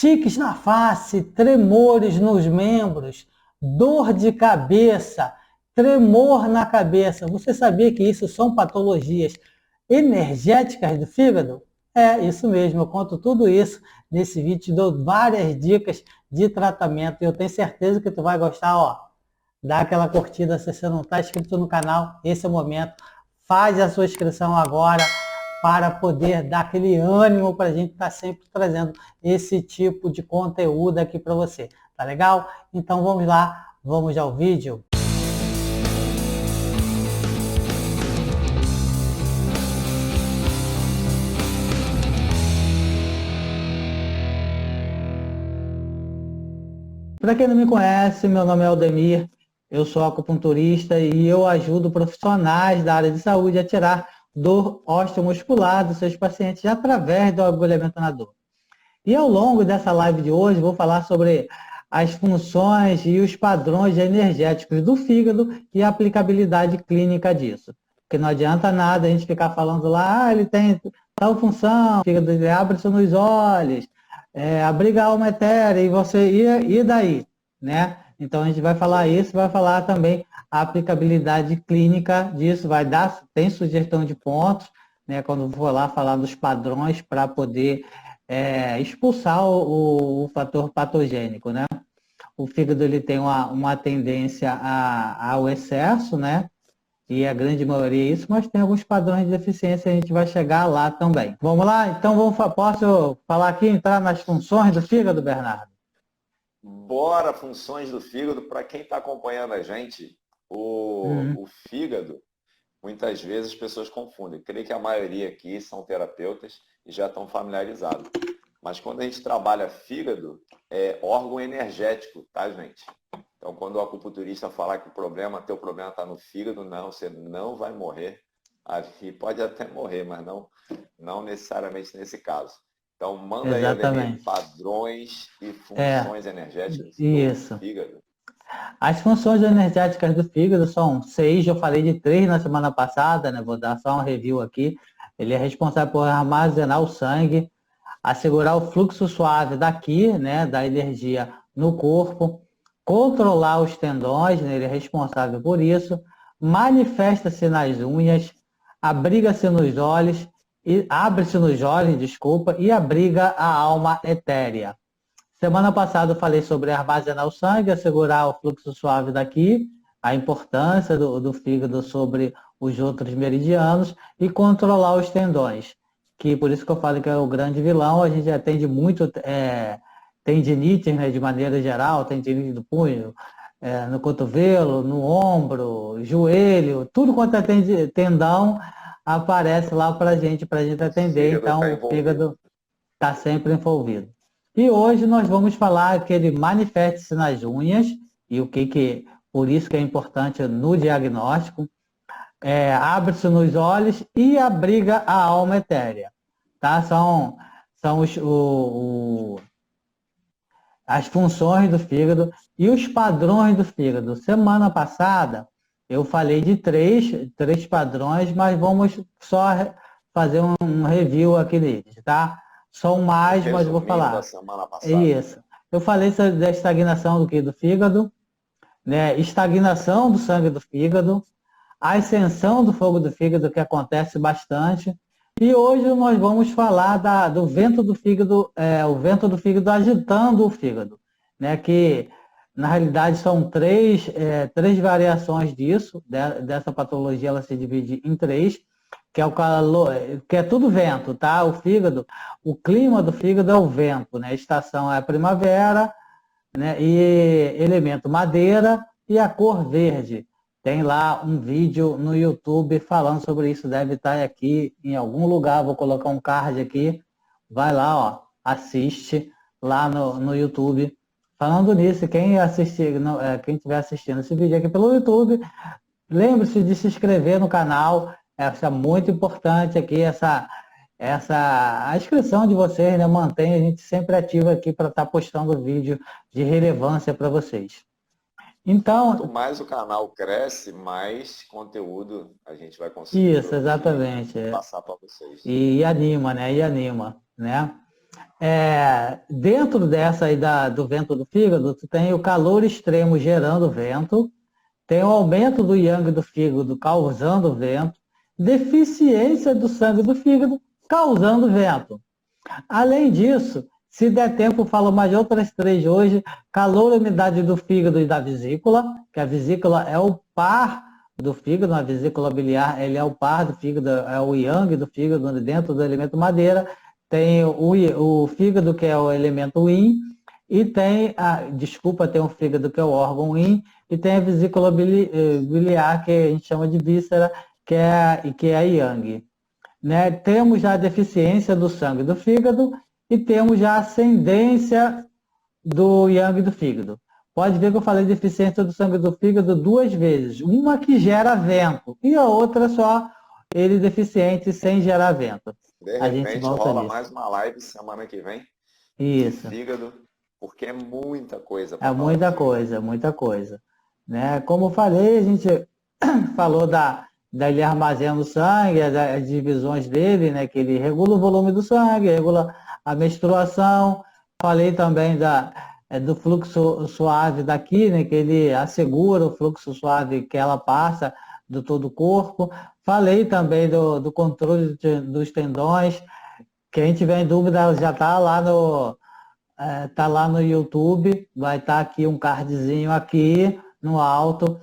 tiques na face, tremores nos membros, dor de cabeça, tremor na cabeça. Você sabia que isso são patologias energéticas do fígado? É, isso mesmo, eu conto tudo isso nesse vídeo, te dou várias dicas de tratamento e eu tenho certeza que tu vai gostar, ó. Dá aquela curtida se você não está inscrito no canal, esse é o momento. Faz a sua inscrição agora para poder dar aquele ânimo para a gente estar sempre trazendo esse tipo de conteúdo aqui para você. Tá legal? Então vamos lá, vamos ao vídeo. Para quem não me conhece, meu nome é Aldemir, eu sou acupunturista e eu ajudo profissionais da área de saúde a tirar dor osteomuscular dos seus pacientes através do agulhamento na dor. E ao longo dessa live de hoje, vou falar sobre as funções e os padrões energéticos do fígado e a aplicabilidade clínica disso. Porque não adianta nada a gente ficar falando lá, ele tem tal função, o fígado abre-se nos olhos, abriga a alma etérea, e você e daí, né? Então a gente vai falar isso, vai falar também a aplicabilidade clínica disso, tem sugestão de pontos, né? Quando for lá falar dos padrões para poder expulsar o fator patogênico, né? O fígado ele tem uma tendência ao excesso, né? E a grande maioria é isso, mas tem alguns padrões de deficiência, a gente vai chegar lá também. Vamos lá? Então posso falar aqui, entrar nas funções do fígado, Bernardo? Bora, funções do fígado. Para quem está acompanhando a gente, o fígado, muitas vezes as pessoas confundem. Creio que a maioria aqui são terapeutas e já estão familiarizados. Mas quando a gente trabalha fígado, é órgão energético, tá, gente? Então, quando o acupunturista falar que teu problema está no fígado, não, você não vai morrer. E pode até morrer, mas não necessariamente nesse caso. Então, manda aí, Aldemir, Exatamente. padrões e funções energéticas do Isso. fígado. As funções energéticas do fígado são 6, eu falei de 3 na semana passada, né? Vou dar só um review aqui. Ele é responsável por armazenar o sangue, assegurar o fluxo suave daqui, né, da energia no corpo, controlar os tendões, né, ele é responsável por isso, manifesta-se nas unhas, abriga-se nos olhos, e abre-se nos olhos, desculpa, e abriga a alma etérea. Semana passada eu falei sobre armazenar o sangue, assegurar o fluxo suave daqui, a importância do fígado sobre os outros meridianos e controlar os tendões, que por isso que eu falo que é o grande vilão. A gente atende muito tendinite, né, de maneira geral, tendinite do punho, no cotovelo, no ombro, joelho, tudo quanto é tendão aparece lá para a gente atender, então o fígado está sempre envolvido. E hoje nós vamos falar que ele manifesta-se nas unhas, e por isso que é importante no diagnóstico, abre-se nos olhos e abriga a alma etérea. Tá? São as funções do fígado e os padrões do fígado. Semana passada eu falei de três padrões, mas vamos só fazer um review aqui deles, tá? São mais, mas eu vou falar. Da semana passada. Isso. Eu falei da estagnação do fígado, né? Estagnação do sangue do fígado, a ascensão do fogo do fígado, que acontece bastante. E hoje nós vamos falar do vento do fígado, o vento do fígado agitando o fígado, né? Que na realidade são três variações disso, dessa patologia. Ela se divide em três, que é o calor, que é tudo vento, tá? O fígado, o clima do fígado é o vento, né? A estação é a primavera, né? E elemento madeira e a cor verde. Tem lá um vídeo no YouTube falando sobre isso, deve estar aqui em algum lugar, vou colocar um card aqui, vai lá, ó, assiste lá no YouTube. Falando nisso, quem estiver assistindo esse vídeo aqui pelo YouTube, lembre-se de se inscrever no canal, é muito importante aqui a inscrição de vocês, né? Mantém a gente sempre ativo aqui para estar postando vídeo de relevância para vocês. Então, quanto mais o canal cresce, mais conteúdo a gente vai conseguir isso, exatamente, passar para vocês. E anima, né? Dentro dessa aí do vento do fígado, tu tem o calor extremo gerando vento, tem o aumento do yang do fígado causando vento, deficiência do sangue do fígado causando vento. Além disso, se der tempo, eu falo mais de outras três hoje: calor e umidade do fígado e da vesícula, que a vesícula é o par do fígado, a vesícula biliar, ele é o par do fígado, é o yang do fígado dentro do elemento madeira. Tem o fígado, que é o elemento yin, e tem tem um fígado que é o órgão yin, e tem a vesícula biliar, que a gente chama de víscera, que é a yang. Né? Temos já a deficiência do sangue do fígado e temos já a ascendência do yang do fígado. Pode ver que eu falei deficiência do sangue do fígado duas vezes. Uma que gera vento e a outra só ele deficiente sem gerar vento. De repente rola mais uma live semana que vem. Isso. Fígado, porque é muita coisa. É muita coisa. Né? Como eu falei, a gente falou ele armazena o sangue, as divisões dele, né? Que ele regula o volume do sangue, regula a menstruação. Falei também do fluxo suave daqui, né? Que ele assegura o fluxo suave que ela passa do todo o corpo. Falei também do controle dos tendões. Quem tiver em dúvida já está lá no YouTube, vai estar aqui um cardzinho aqui no alto,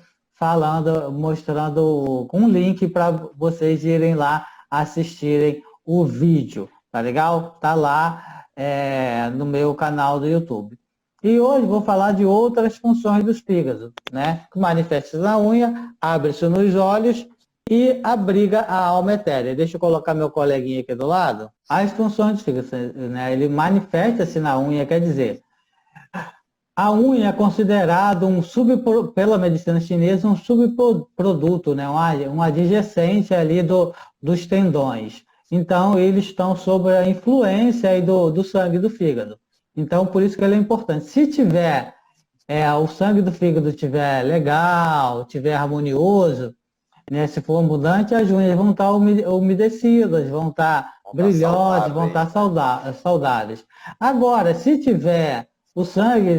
mostrando um link para vocês irem lá assistirem o vídeo, tá legal? Tá lá no meu canal do YouTube. E hoje vou falar de outras funções dos fígados, né? Que manifesta na unha, abre-se nos olhos e abriga a alma etérea. Deixa eu colocar meu coleguinha aqui do lado. As funções dos fígados, né? Ele manifesta-se na unha, quer dizer, a unha é considerado pela medicina chinesa um subproduto, né? Um adjacente ali dos tendões. Então, eles estão sob a influência aí do sangue do fígado. Então, por isso que ele é importante. Se tiver, o sangue do fígado estiver legal, estiver harmonioso, né? Se for abundante, as unhas vão estar umedecidas, vão estar brilhosas, vão estar saudáveis. Agora, se tiver o sangue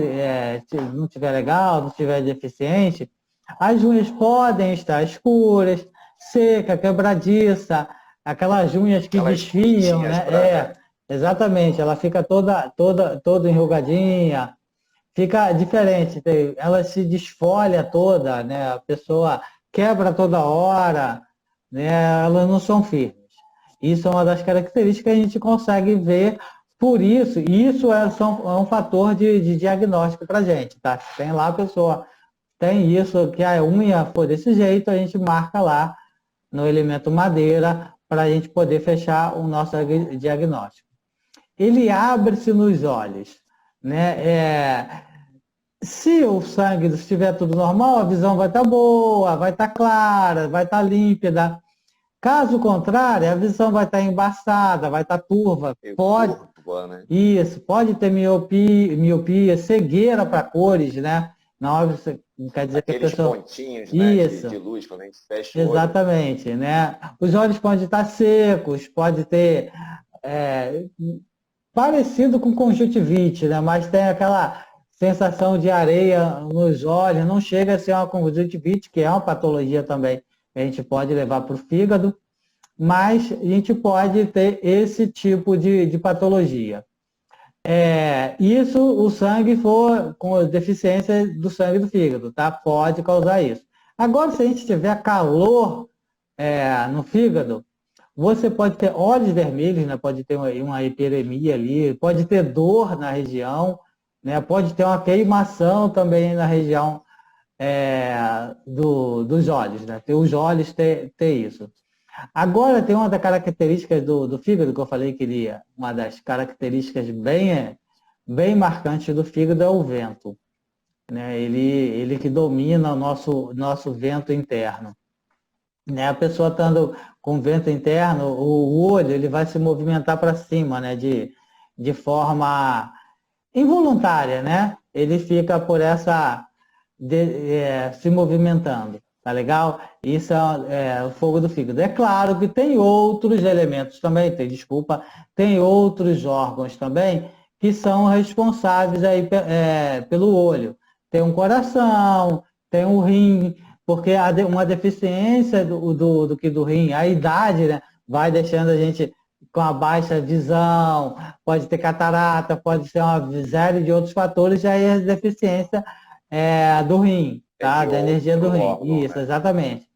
não estiver legal, não estiver deficiente, as unhas podem estar escuras, seca, quebradiça, aquelas unhas que desfiam, né? Exatamente, ela fica toda enrugadinha, fica diferente, ela se desfolha toda, né? A pessoa quebra toda hora, né? Elas não são firmes. Isso é uma das características que a gente consegue ver. Por isso é um fator de diagnóstico para a gente, tá? Tem lá a pessoa, tem isso, que a unha for desse jeito, a gente marca lá no elemento madeira para a gente poder fechar o nosso diagnóstico. Ele abre-se nos olhos, né? Se o sangue estiver tudo normal, a visão vai estar boa, vai estar clara, vai estar límpida. Caso contrário, a visão vai estar embaçada, vai estar turva. Pode ter miopia, cegueira para cores, né? Na hora quer dizer que a pessoa... pontinhos, né, de luz quando a gente fecha o olho. Exatamente, né? Os olhos podem estar secos, pode ter parecido com conjuntivite, né? Mas tem aquela sensação de areia nos olhos, não chega a ser uma conjuntivite, que é uma patologia também. A gente pode levar para o fígado, mas a gente pode ter esse tipo de patologia. Isso, o sangue for com deficiência do sangue do fígado, tá? Pode causar isso. Agora, se a gente tiver calor no fígado, você pode ter olhos vermelhos, né? Pode ter uma hiperemia ali, pode ter dor na região, né? Pode ter uma queimação também na região dos olhos, né? Os olhos ter isso. Agora, tem uma das características do fígado, que eu falei que uma das características bem marcantes do fígado é o vento, né? Ele que domina o nosso vento interno. Né? A pessoa estando com vento interno, o olho ele vai se movimentar para cima, né? De forma involuntária, né? Ele fica por se movimentando. tá legal? Isso é o fogo do fígado. É claro que tem outros elementos também, tem outros órgãos também que são responsáveis aí, pelo olho. Tem um coração, tem um rim, porque uma deficiência do rim, a idade, né, vai deixando a gente com a baixa visão, pode ter catarata, pode ser uma série de outros fatores, já é deficiência do rim, tá? Da energia do rim. órgão, Isso, né? exatamente.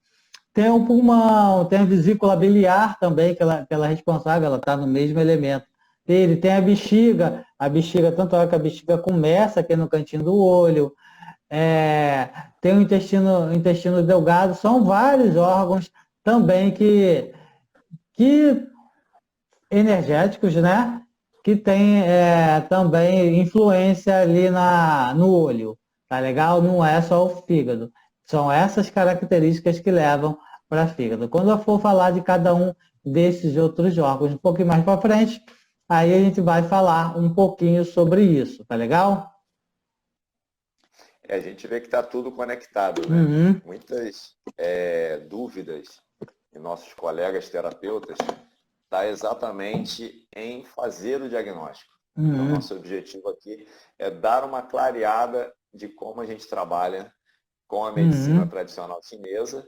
Tem o pulmão, tem a vesícula biliar também, que ela é responsável, ela está no mesmo elemento. Ele tem a bexiga, tanto é que a bexiga começa aqui no cantinho do olho, tem o intestino delgado, são vários órgãos também que energéticos, né? Que tem também influência ali no olho, tá legal? Não é só o fígado. São essas características que levam para fígado. Quando eu for falar de cada um desses outros órgãos um pouquinho mais para frente, aí a gente vai falar um pouquinho sobre isso, tá legal? A gente vê que está tudo conectado, né? Uhum. Muitas dúvidas de nossos colegas terapeutas está exatamente em fazer o diagnóstico. Então, nosso objetivo aqui é dar uma clareada de como a gente trabalha com a medicina tradicional chinesa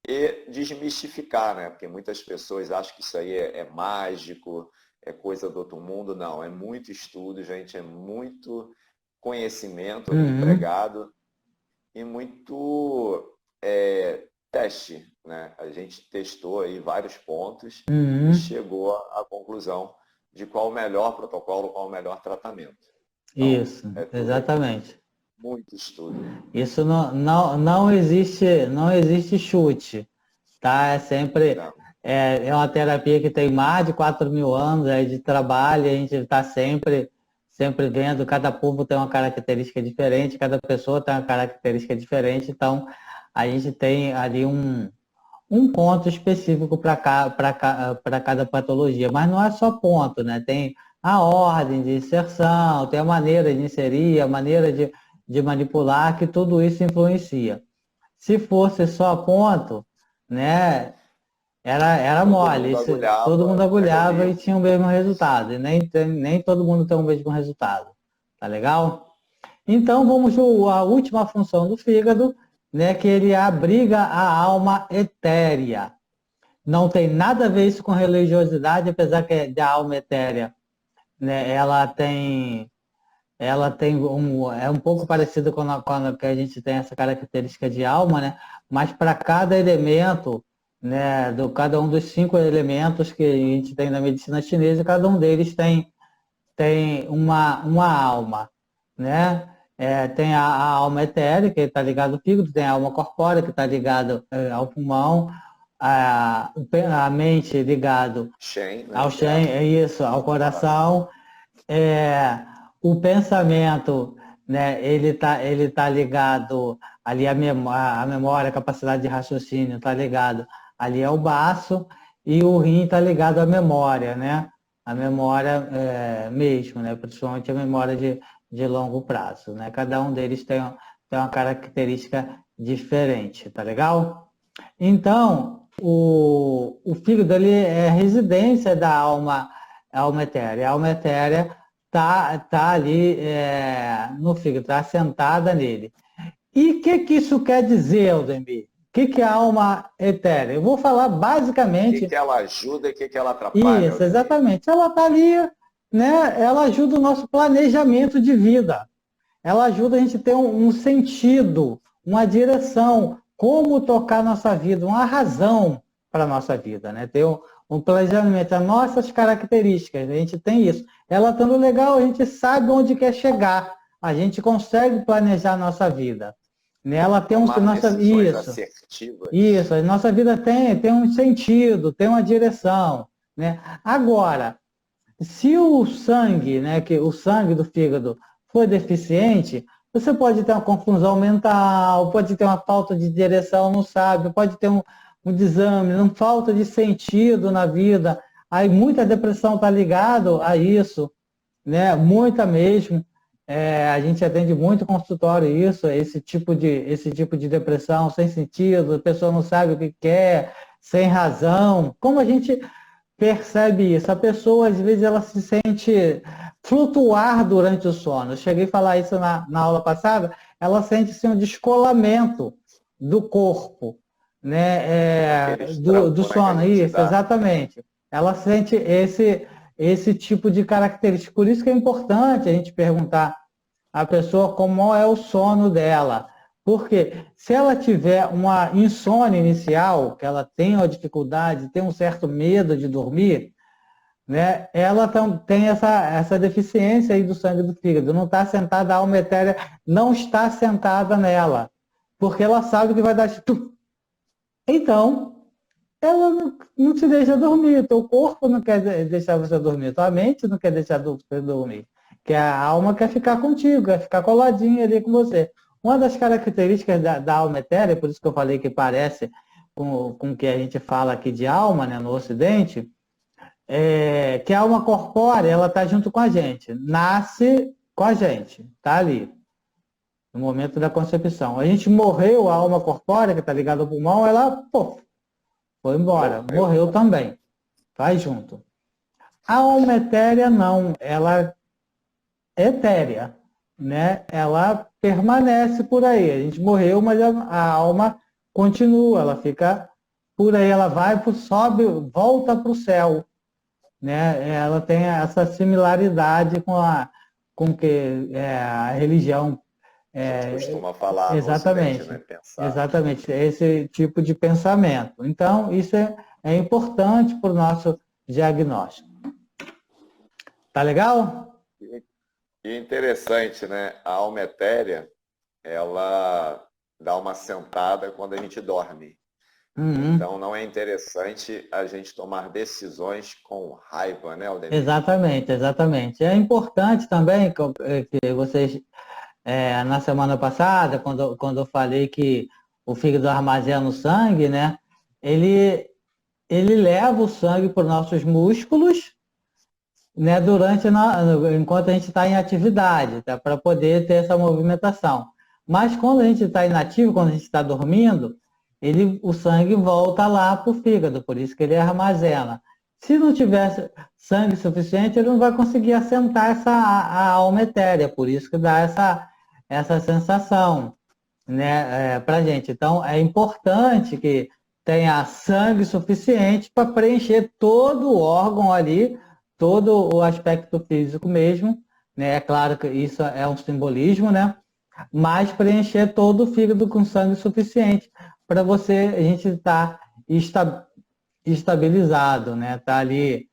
e desmistificar, né? Porque muitas pessoas acham que isso aí é mágico, é coisa do outro mundo. Não, é muito estudo, gente, é muito conhecimento ali empregado e muito teste, né? A gente testou aí vários pontos e chegou à conclusão de qual o melhor protocolo, qual o melhor tratamento. Então, Isso, exatamente. Muito estudo. Isso não existe chute, tá? É sempre é uma terapia que tem mais de 4.000 anos aí de trabalho, a gente está sempre vendo, cada povo tem uma característica diferente, cada pessoa tem uma característica diferente, então a gente tem ali um ponto específico para cada patologia, mas não é só ponto, né? Tem a ordem de inserção, tem a maneira de inserir, a maneira de manipular, que tudo isso influencia. Se fosse só ponto, né, era mole, todo mundo agulhava e tinha o mesmo resultado, e nem todo mundo tem o mesmo resultado, tá legal? Então vamos à última função do fígado, né, que ele abriga a alma etérea. Não tem nada a ver isso com religiosidade, apesar que da alma etérea, né, é um pouco parecido com a que a gente tem essa característica de alma, né? Mas para cada elemento, né, cada um dos 5 elementos que a gente tem na medicina chinesa, cada um deles tem uma alma, né? Tem a alma etérea, que está ligada ao fígado, tem a alma corpórea, que está ligada ao pulmão, a mente ligada ao Shen, é isso, ao coração. O pensamento, né, ele tá ligado ali a memória, a capacidade de raciocínio está ligado ali ao baço, e o rim está ligado à memória, né? A memória mesmo, né? Principalmente a memória de longo prazo, né? Cada um deles tem uma característica diferente, tá legal? Então, o fígado ele é residência da alma etérea. A alma etérea tá ali no fígado, está assentada nele. E o que isso quer dizer, Aldemir? O que é a alma etérea? Eu vou falar basicamente... O que ela ajuda e o que ela atrapalha? Isso, exatamente. Ela está ali, né? Ela ajuda o nosso planejamento de vida. Ela ajuda a gente a ter um sentido, uma direção, como tocar nossa vida, uma razão para a nossa vida, né? Ter um planejamento, as nossas características, a gente tem isso. Ela estando legal, a gente sabe onde quer chegar, a gente consegue planejar a nossa vida. Ela tem isso, a nossa vida tem um sentido, tem uma direção, né? Agora, se o sangue, né, o sangue do fígado for deficiente, você pode ter uma confusão mental, pode ter uma falta de direção, não sabe, pode ter um desame, uma falta de sentido na vida. Aí muita depressão está ligada a isso, né? Muita mesmo. a gente atende muito consultório isso, esse tipo de depressão sem sentido, a pessoa não sabe o que quer, sem razão. Como a gente percebe isso? A pessoa, às vezes, ela se sente flutuar durante o sono. Eu cheguei a falar isso na aula passada, ela sente assim, um descolamento do corpo, né? Aquele Do trampo, né, que a sono, gente isso, dá. exatamente. Ela sente esse tipo de característica. Por isso que é importante a gente perguntar à pessoa como é o sono dela. Porque se ela tiver uma insônia inicial, que ela tem uma dificuldade, tem um certo medo de dormir, né, ela tem essa deficiência aí do sangue do fígado. Não está sentada, a alma etérea não está sentada nela, porque ela sabe que vai dar... Então, ela não te deixa dormir, teu corpo não quer deixar você dormir, tua mente não quer deixar você dormir, que a alma quer ficar contigo, quer ficar coladinha ali com você. Uma das características da alma etérea, por isso que eu falei que parece com o que a gente fala aqui de alma, né, no Ocidente, é que a alma corpórea, ela está junto com a gente, nasce com a gente, está ali, no momento da concepção. A gente morreu, a alma corpórea, que está ligada ao pulmão, ela, pô, foi embora, morreu também. Vai junto. A alma etérea não, ela é etérea, né? Ela permanece por aí. A gente morreu, mas a alma continua, ela fica por aí, ela vai, sobe, volta para o céu, né? Ela tem essa similaridade com que a religião A gente é, costuma falar no Ocidente, né? exatamente, Pensar. exatamente, esse tipo de pensamento. Então, isso é importante para o nosso diagnóstico. Tá legal? E interessante, né? A alma etérea, ela dá uma sentada quando a gente dorme. Uhum. Então não é interessante a gente tomar decisões com raiva, né, Aldemir? Exatamente, exatamente. É importante também que vocês, na semana passada, quando eu falei que o fígado armazena o sangue, né? Ele, ele leva o sangue para os nossos músculos, né, enquanto a gente está em atividade, tá, para poder ter essa movimentação. Mas quando a gente está inativo, quando a gente está dormindo, o sangue volta lá para o fígado, por isso que ele armazena. Se não tiver sangue suficiente, ele não vai conseguir assentar a alma etérea, por isso que dá essa sensação, né, para a gente. Então, é importante que tenha sangue suficiente para preencher todo o órgão ali, todo o aspecto físico mesmo, né? É claro que isso é um simbolismo, né? Mas preencher todo o fígado com sangue suficiente para a gente estar estabilizado, né? Tá ali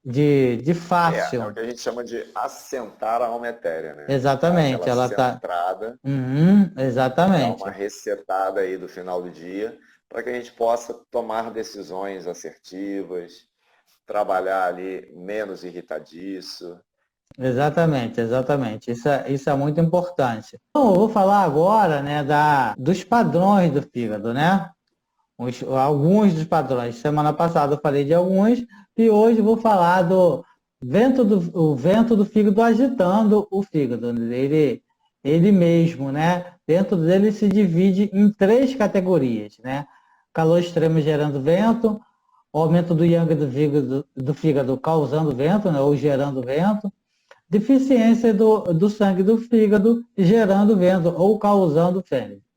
de É o fácil. que a gente chama de assentar a alma etérea, né? Dar Exatamente, aquela ela tá. centrada, Uhum, dar uma exatamente. resetada aí do final do dia, para que a gente possa tomar decisões assertivas, trabalhar ali menos irritadiço. Exatamente, exatamente. Isso é muito importante. Então, eu vou falar agora, né, dos padrões do fígado, né? Alguns dos padrões. Semana passada eu falei de alguns e hoje eu vou falar do o vento do fígado agitando o fígado. Ele mesmo, né? Dentro dele se divide em três categorias, né? Calor extremo gerando vento, o aumento do yang do fígado causando vento, né? Ou gerando vento, deficiência do sangue do fígado gerando vento ou causando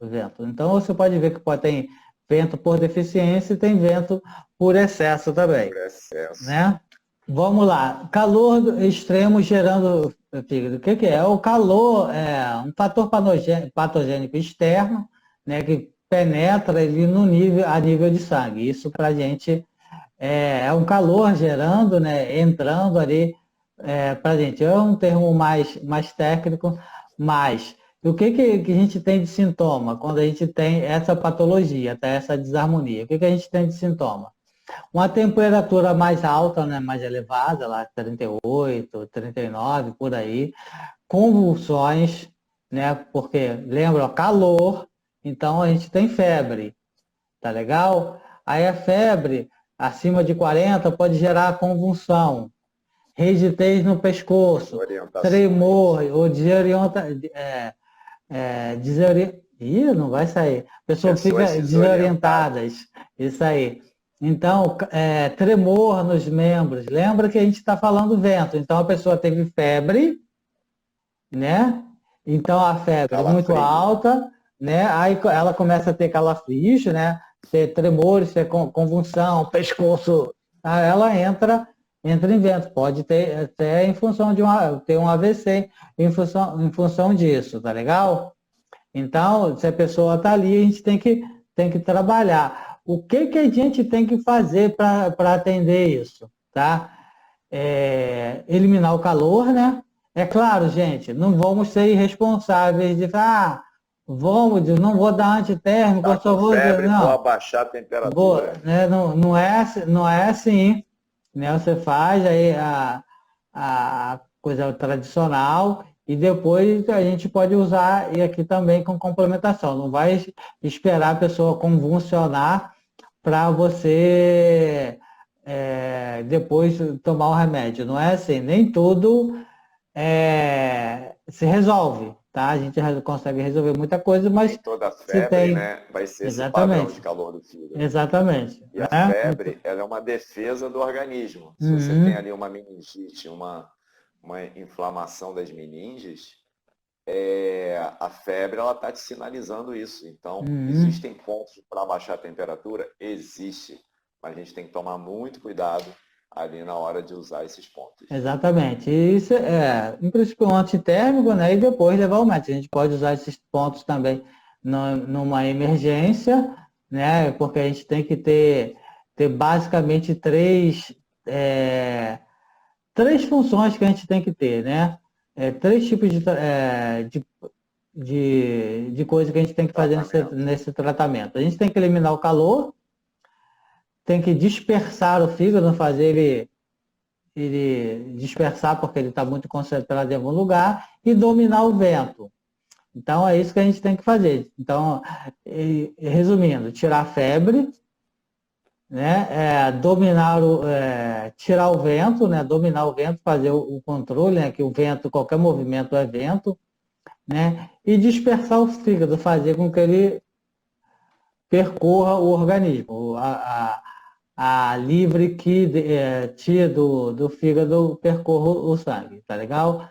vento. Então você pode ver que ter vento por deficiência e tem vento por excesso também, Por excesso. né? Vamos lá, calor extremo gerando fígado. O que é? O calor é um fator patogênico externo, né, que penetra ali a nível de sangue. Isso para a gente é um calor gerando, né, entrando ali para a gente. É um termo mais técnico, mas o que a gente tem de sintoma quando a gente tem essa patologia, até essa desarmonia? O que a gente tem de sintoma? Uma temperatura mais alta, né, mais elevada, lá 38, 39, por aí, convulsões, né, porque lembra, calor, então a gente tem febre, tá legal? Aí a febre acima de 40 pode gerar convulsão. rigidez no pescoço, tremor, ou Ih, não vai sair. A pessoa fica desorientadas. Isso aí. Então, tremor nos membros. Lembra que a gente está falando vento. Então, a pessoa teve febre, né? Então, a febre é muito alta, né? Aí ela começa a ter calafrios, né? Ter tremores, ter convulsão, pescoço. Ela entra em vento. Pode ter até em função de ter um AVC em função disso, tá legal? Então, se a pessoa está ali, a gente tem que trabalhar. O que, que a gente tem que fazer para atender isso? Tá? Eliminar o calor, né? É claro, gente, não vamos ser irresponsáveis de falar, não vou dar antitérmico, eu só vou abaixar a temperatura. Né, não é assim, né? Você faz aí a coisa tradicional e depois a gente pode usar e aqui também com complementação. Não vai esperar a pessoa convulsionar para você depois tomar o remédio. Não é assim, nem tudo se resolve, tá? A gente consegue resolver muita coisa, mas nem toda febre, né, vai ser esse padrão de calor do fígado. Exatamente. E a febre, ela é uma defesa do organismo. Se você tem ali uma meningite, uma inflamação das meninges, a febre ela está te sinalizando isso. Então, existem pontos para baixar a temperatura? Existe. Mas a gente tem que tomar muito cuidado ali na hora de usar esses pontos. Exatamente. Isso em princípio, um antitérmico, né? E depois levar o médico. A gente pode usar esses pontos também numa emergência, né? Porque a gente tem que ter basicamente três funções que a gente tem que ter, né? Três tipos de coisa que a gente tem que fazer nesse tratamento. A gente tem que eliminar o calor, tem que dispersar o fígado, não fazer ele dispersar porque ele está muito concentrado em algum lugar, e dominar o vento. Então é isso que a gente tem que fazer. Então, resumindo, tirar a febre, né? Tirar o vento, né? Dominar o vento, fazer o controle, né? Que o vento, qualquer movimento é vento, né? E dispersar o fígado, fazer com que ele percorra o organismo, a livre que tia do fígado percorra o sangue, tá legal?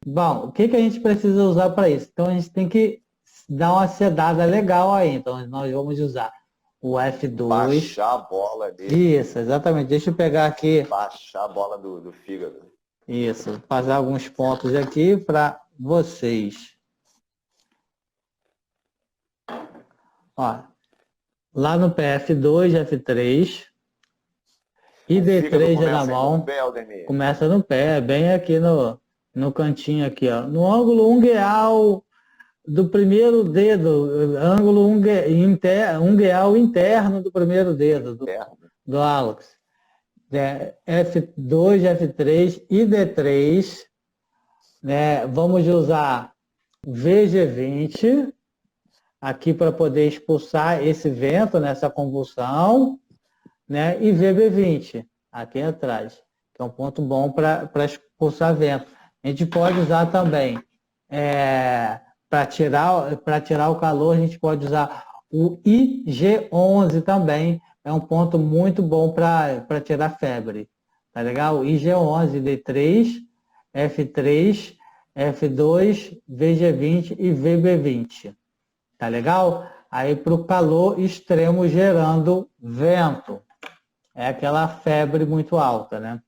Bom, o que, que a gente precisa usar para isso? Então a gente tem que dar uma sedada legal aí, então nós vamos usar o F2. Baixar a bola dele. Isso, exatamente. Deixa eu pegar aqui. Baixar a bola do fígado. Isso, fazer alguns pontos aqui para vocês. Ó, lá no pé F2, F3 e D3 é na mão. Começa no pé, bem aqui no cantinho aqui, ó. No ângulo ungueal do primeiro dedo, ângulo ungueal interno do primeiro dedo do hálux. F2, F3 e D3, né? Vamos usar VG20 aqui para poder expulsar esse vento, nessa convulsão, né? E VB20 aqui atrás, que é um ponto bom para expulsar vento. A gente pode usar também para tirar o calor, a gente pode usar o IG11 também, é um ponto muito bom para tirar febre, tá legal? IG11, D3, F3, F2, VG20 e VB20, tá legal? Aí para o calor extremo gerando vento, é aquela febre muito alta, né?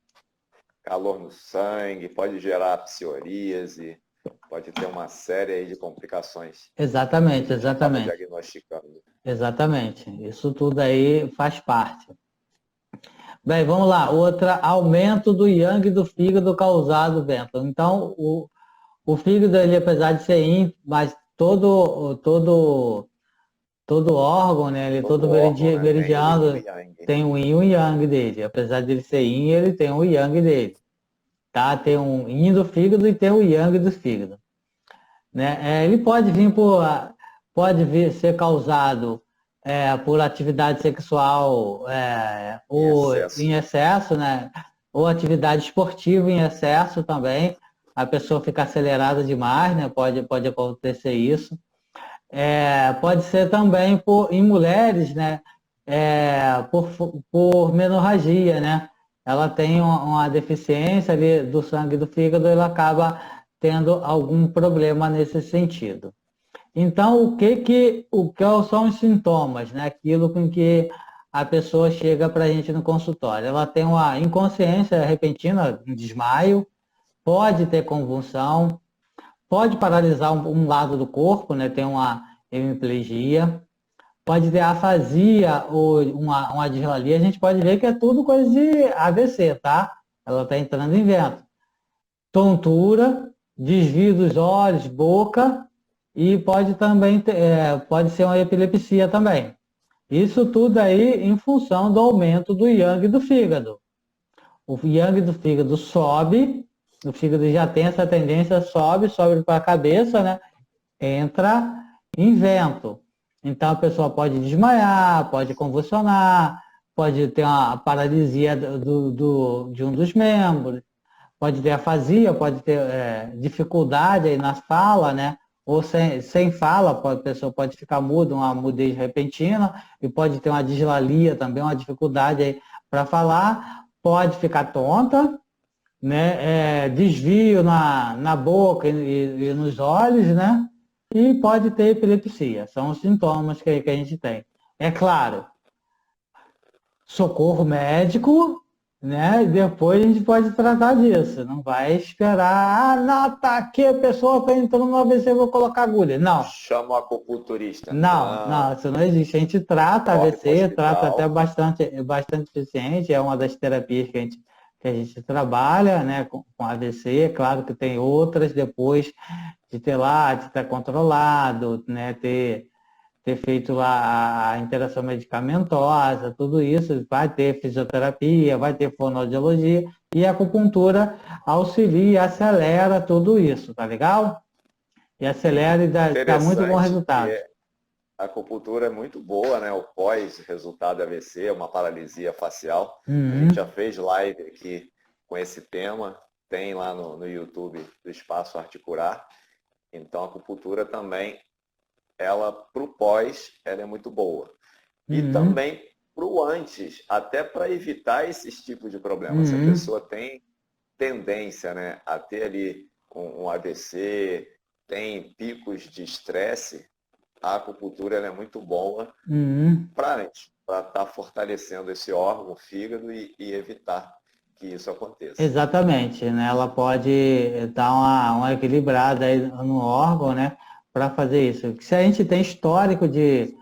Calor no sangue, pode gerar psoríase, pode ter uma série aí de complicações. Exatamente. Diagnosticando. Exatamente. Isso tudo aí faz parte. Bem, vamos lá. Outra, aumento do yang do fígado causado vento. Então, o fígado, ele, apesar de ser yin, mas todo órgão, né? Ele todo meridiano tem o yin e o yang dele. Apesar de ele ser yin, ele tem o yang dele. Tá? Tem um yin do fígado e tem o yang do fígado. Né? Ele pode ser causado por atividade sexual ou em excesso, né? ou atividade esportiva em excesso também, a pessoa fica acelerada demais, né? Pode acontecer isso. Pode ser também em mulheres, né? Por menorragia, né? Ela tem uma deficiência ali do sangue do fígado, ela acaba tendo algum problema nesse sentido. Então, o que são os sintomas, né? Aquilo com que a pessoa chega para a gente no consultório. Ela tem uma inconsciência repentina, um desmaio, pode ter convulsão, pode paralisar um lado do corpo, né? Tem uma hemiplegia, pode ter afasia ou uma dislalia. A gente pode ver que é tudo coisa de AVC, tá? Ela está entrando em vento. Tontura, desvio dos olhos, boca e pode também pode ser uma epilepsia também. Isso tudo aí em função do aumento do yang do fígado. O yang do fígado sobe, o fígado já tem essa tendência, sobe para a cabeça, né? Entra em vento. Então a pessoa pode desmaiar, pode convulsionar, pode ter uma paralisia de um dos membros, pode ter afasia, pode ter dificuldade aí na fala, né? Ou sem fala, a pessoa pode ficar muda, uma mudez repentina, e pode ter uma dislalia também, uma dificuldade aí para falar, pode ficar tonta, né? Desvio na boca e nos olhos, né? E pode ter epilepsia. São os sintomas que a gente tem. É claro, socorro médico, né? E depois a gente pode tratar disso. Não vai esperar, não, tá aqui, a pessoa está entrando no AVC, vou colocar agulha. Não. Chama o acupunturista. Não, isso não existe. A gente trata AVC, trata até bastante eficiente, é uma das terapias que a gente trabalha, né, com AVC. Claro que tem outras depois de estar controlado, né, ter feito lá a interação medicamentosa, tudo isso, vai ter fisioterapia, vai ter fonoaudiologia, e a acupuntura auxilia e acelera tudo isso, tá legal? E acelera e dá muito bom resultado. A acupuntura é muito boa, né? O pós-resultado AVC, uma paralisia facial. A gente já fez live aqui com esse tema, tem lá no YouTube do Espaço Articular. Então a acupuntura também, ela para o pós, ela é muito boa. E também para o antes, até para evitar esses tipos de problemas. Se a pessoa tem tendência, né, a ter ali um AVC, tem picos de estresse, a acupuntura ela é muito boa para estar fortalecendo esse órgão, o fígado, e evitar que isso aconteça. Exatamente, né? Ela pode dar uma equilibrada aí no órgão, né? Para fazer isso. Se a gente tem histórico de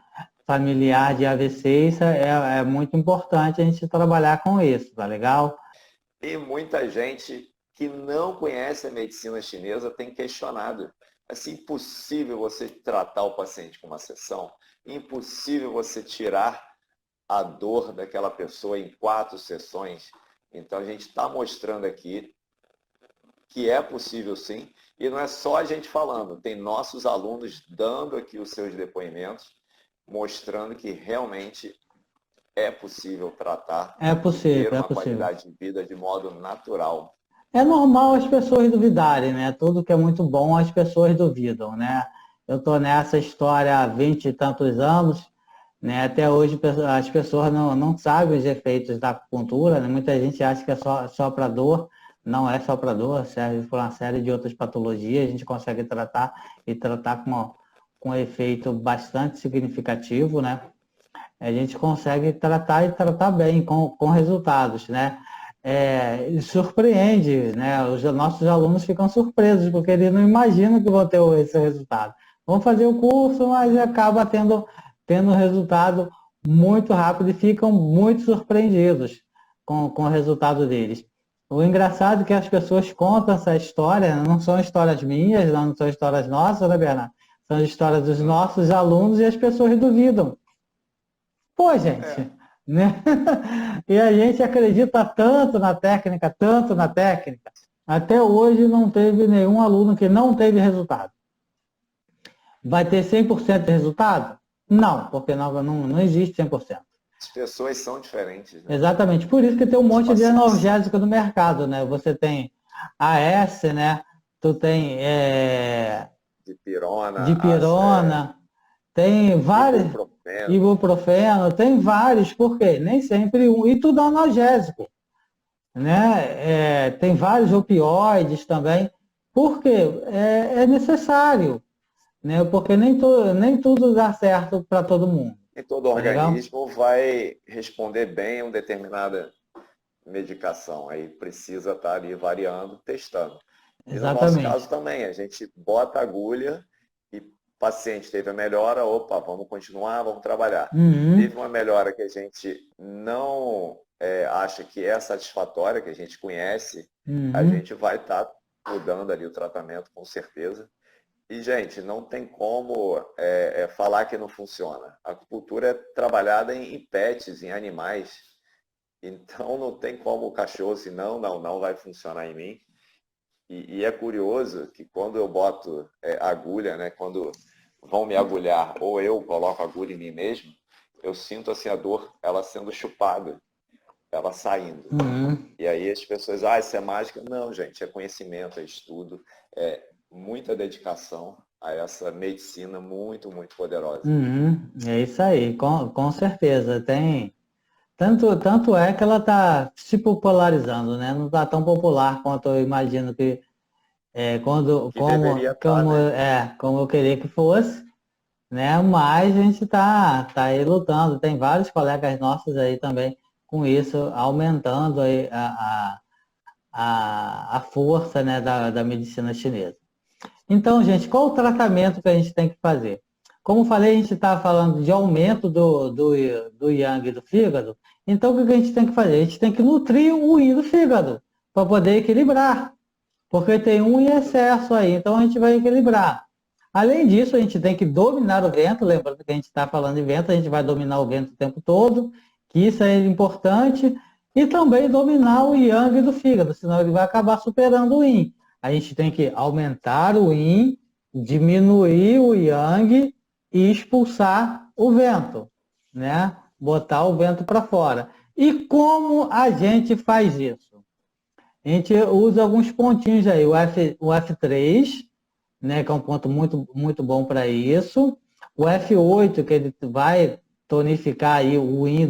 familiar de AVC, isso é muito importante a gente trabalhar com isso, tá legal? E muita gente que não conhece a medicina chinesa tem questionado. É assim, impossível você tratar o paciente com uma sessão, impossível você tirar a dor daquela pessoa em 4 sessões. Então a gente está mostrando aqui que é possível sim, e não é só a gente falando, tem nossos alunos dando aqui os seus depoimentos, mostrando que realmente é possível tratar e ter uma qualidade de vida de modo natural. É normal as pessoas duvidarem, né? Tudo que é muito bom as pessoas duvidam, né? Eu estou nessa história há 20 e tantos anos, né? Até hoje as pessoas não sabem os efeitos da acupuntura, né? Muita gente acha que é só para dor, não é só para dor, serve para uma série de outras patologias, a gente consegue tratar e tratar com um efeito bastante significativo, né? A gente consegue tratar e tratar bem, com resultados, né? Surpreende, né? Os nossos alunos ficam surpresos, porque eles não imaginam que vão ter esse resultado. Vão fazer o curso, mas acaba tendo resultado muito rápido e ficam muito surpreendidos com o resultado deles. O engraçado é que as pessoas contam essa história, não são histórias minhas, não são histórias nossas, né, Bernardo? São histórias dos nossos alunos e as pessoas duvidam. Pô, gente, né? E a gente acredita tanto na técnica, até hoje não teve nenhum aluno que não teve resultado. Vai ter 100% de resultado? Não, porque não existe 100%. As pessoas são diferentes, né? Exatamente, por isso que tem um Os monte de pacientes. analgésico no mercado, né? Você tem AS, né? Tu tem Dipirona, dipirona, tem vários, ibuprofeno. ibuprofeno, tem vários, por quê? Nem sempre um, e tudo analgésico, né? Tem vários opioides também, porque é necessário, né? Porque nem tudo dá certo para todo mundo, E todo tá legal? organismo vai responder bem a uma determinada medicação. Aí precisa estar ali variando, testando. E no nosso caso Exatamente. também, a gente bota a agulha e o paciente teve a melhora, opa, vamos continuar, vamos trabalhar. Uhum, Teve uma melhora que a gente não acha que é satisfatória, que a gente conhece, a uhum, gente vai estar mudando ali o tratamento com certeza. E, gente, não tem como falar que não funciona. A acupuntura é trabalhada em pets, em animais. Então não tem como o cachorro assim, não vai funcionar em mim. E é curioso que quando eu boto agulha, né, quando vão me agulhar ou eu coloco agulha em mim mesmo, eu sinto assim a dor, ela sendo chupada, ela saindo. uhum. E aí as pessoas, isso é mágica. Não, gente, é conhecimento, é estudo, é muita dedicação a essa medicina muito, muito poderosa. Uhum, é isso aí, com certeza. Tanto é que ela está se popularizando, né? Não está tão popular quanto eu imagino que Que deveria estar, né? como eu queria que fosse, né? Mas a gente tá aí lutando. Tem vários colegas nossos aí também com isso, aumentando aí a força, né, da medicina chinesa. Então, gente, qual o tratamento que a gente tem que fazer? Como falei, a gente está falando de aumento do yang e do fígado. Então, o que a gente tem que fazer? A gente tem que nutrir o yin do fígado para poder equilibrar, porque tem um em excesso aí, então a gente vai equilibrar. Além disso, a gente tem que dominar o vento, lembrando que a gente está falando de vento, a gente vai dominar o vento o tempo todo, que isso é importante, e também dominar o yang do fígado, senão ele vai acabar superando o yin. A gente tem que aumentar o yin, diminuir o yang e expulsar o vento, né? Botar o vento para fora. E como a gente faz isso? A gente usa alguns pontinhos aí, o F3, né, que é um ponto muito, muito bom para isso. O F8, que ele vai tonificar aí o yin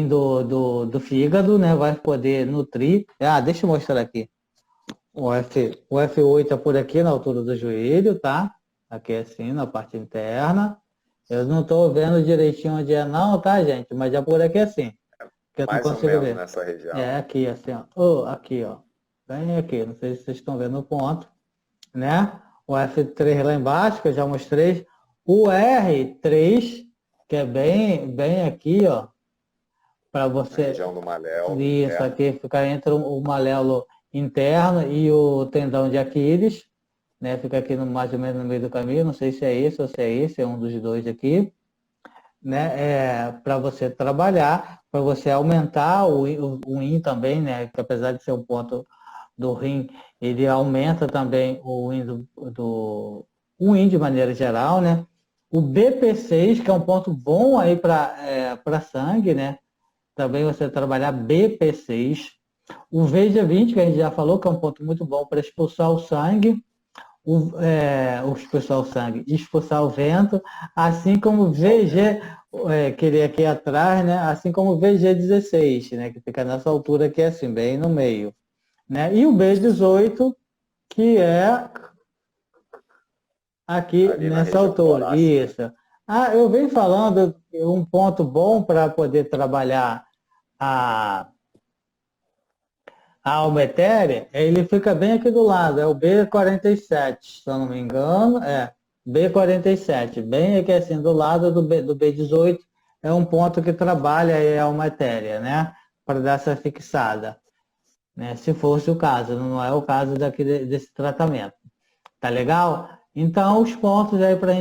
do fígado, né, vai poder nutrir. Deixa eu mostrar aqui. O F8 é por aqui na altura do joelho, tá? Aqui assim, na parte interna. Eu não estou vendo direitinho onde é não, tá, gente? Mas é por aqui assim, que eu não Mais ou consigo menos ver. nessa É região. aqui, assim, ó. Oh, aqui, ó. Bem aqui. Não sei se vocês estão vendo o ponto, né? O F3 lá embaixo, que eu já mostrei. O R3, que é bem aqui, ó. Para Na você. região do maléolo Isso interno. aqui fica entre o maléolo interno e o tendão de Aquiles, né? Fica aqui mais ou menos no meio do caminho. Não sei se é esse ou se é esse, é um dos dois aqui, né, para você trabalhar, para você aumentar o yin também, né, que apesar de ser um ponto do rim, ele aumenta também o yin o yin de maneira geral, né? O BP6, que é um ponto bom aí para sangue, né? Também você trabalhar BP6. O VG20, que a gente já falou, que é um ponto muito bom para expulsar o sangue, expulsar o sangue, expulsar o vento, assim como o VG, que ele é aqui atrás, né? Assim como o VG16, né? Que fica nessa altura aqui assim, bem no meio, né? E o B18, que é aqui Ali na nessa região altura. torácica. Isso. Eu venho falando um ponto bom para poder trabalhar a a alma etérea, ele fica bem aqui do lado, é o B47, se eu não me engano, B47, bem aqui assim, do lado do B18, é um ponto que trabalha a alma etérea, né, para dar essa fixada, né, se fosse o caso, não é o caso daqui desse tratamento, tá legal? Então, os pontos aí para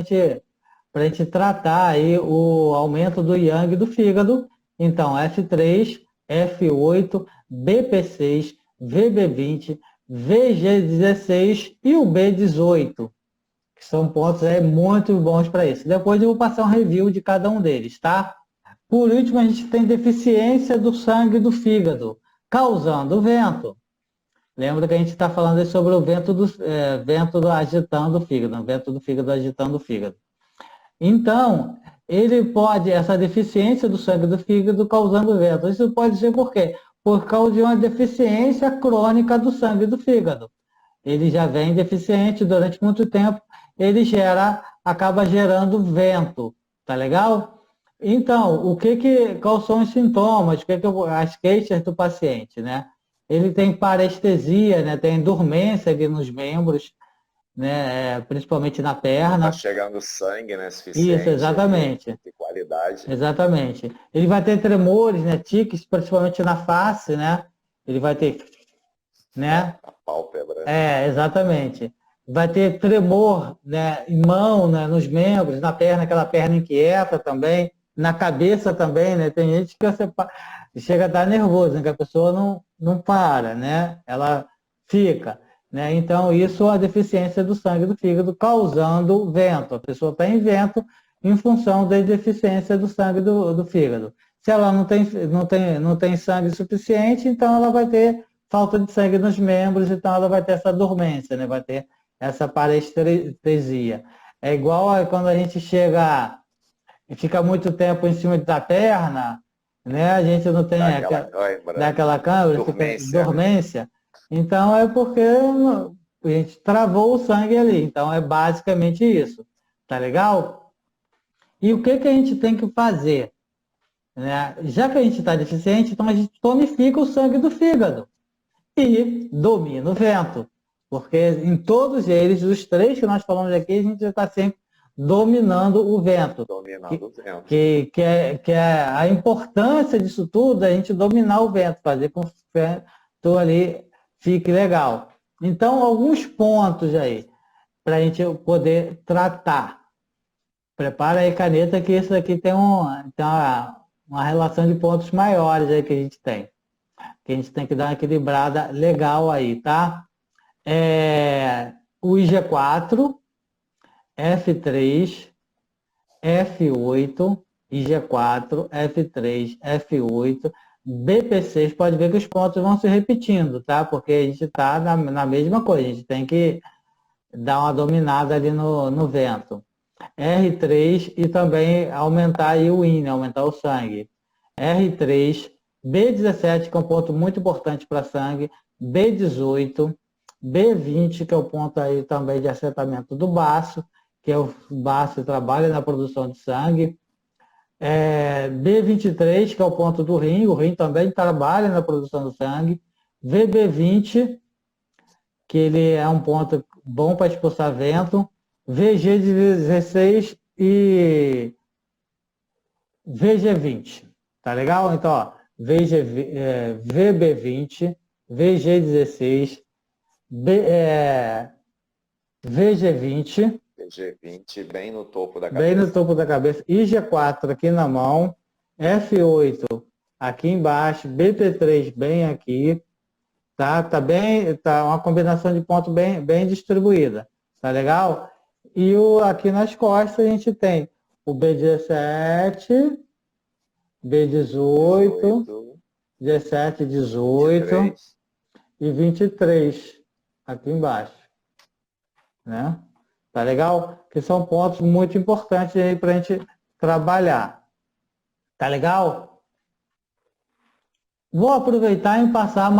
gente tratar aí o aumento do yang do fígado, então F3, F8, BP6, VB20, VG16 e o B18, que são pontos aí muito bons para isso. Depois eu vou passar um review de cada um deles, tá? Por último, a gente tem deficiência do sangue do fígado, causando o vento. Lembra que a gente está falando aí sobre o vento agitando o fígado, o vento do fígado agitando o fígado. Então, essa deficiência do sangue do fígado causando vento. Isso pode ser por quê? Por causa de uma deficiência crônica do sangue do fígado. Ele já vem deficiente durante muito tempo, ele acaba gerando vento, tá legal? Então, quais são os sintomas? As queixas do paciente, né? Ele tem parestesia, né? Tem dormência ali nos membros, né? Principalmente na Tá perna. chegando sangue, né? Isso, Suficiente ali, exatamente. de qualidade. Exatamente. Ele vai ter tremores, né? Tiques, principalmente na face, né? Ele vai ter, né? A pálpebra, né? Exatamente. Vai ter tremor, né, em mão, né, nos membros, na perna, aquela perna inquieta também, na cabeça também, né? Tem gente que chega a estar nervoso, né, que a pessoa não para, né? Ela fica, né? Então, isso é a deficiência do sangue do fígado causando vento. A pessoa está em vento em função da deficiência do sangue do fígado. Se ela não tem sangue suficiente, então ela vai ter falta de sangue nos membros, então ela vai ter essa dormência, né? Vai ter essa parestesia. É igual quando a gente chega e fica muito tempo em cima da perna, né? A gente não tem daquela câimbra, fica dormência, né? dormência. Então é porque a gente travou o sangue ali. Então é basicamente isso. Tá legal? E o que a gente tem que fazer? Né? Já que a gente está deficiente, então a gente tonifica o sangue do fígado e domina o vento. Porque em todos eles, os três que nós falamos aqui, a gente já está sempre dominando o vento. Dominando o vento. Que é a importância disso tudo, é a gente dominar o vento, fazer com que o vento ali fique legal. Então, alguns pontos aí, para a gente poder tratar. Prepara aí caneta, que isso aqui tem uma relação de pontos maiores aí que a gente tem. Que a gente tem que dar uma equilibrada legal aí, tá? O IG4, F3, F8, IG4, F3, F8, BP6, pode ver que os pontos vão se repetindo, tá? Porque a gente está na mesma coisa, a gente tem que dar uma dominada ali no vento. R3 e também aumentar aí o IN, aumentar o sangue. R3, B17, que é um ponto muito importante para sangue, B18, B20, que é o ponto aí também de assentamento do baço, que é o baço que trabalha na produção de sangue. B23, que é o ponto do rim, o rim também trabalha na produção do sangue. VB20, que ele é um ponto bom para expulsar vento. VG16 e VG20. Tá legal? Então, ó, VB20, VG16, VG20. VG20 bem no topo da cabeça. Bem no topo da cabeça. IG4 aqui na mão. F8 aqui embaixo. BP3 bem aqui. Tá uma combinação de pontos bem distribuída. Tá legal? E aqui nas costas a gente tem o B17, B18, 17, 18 23. E 23 aqui embaixo. Né? Tá legal? Que são pontos muito importantes aí para a gente trabalhar. Tá legal? Vou aproveitar e passar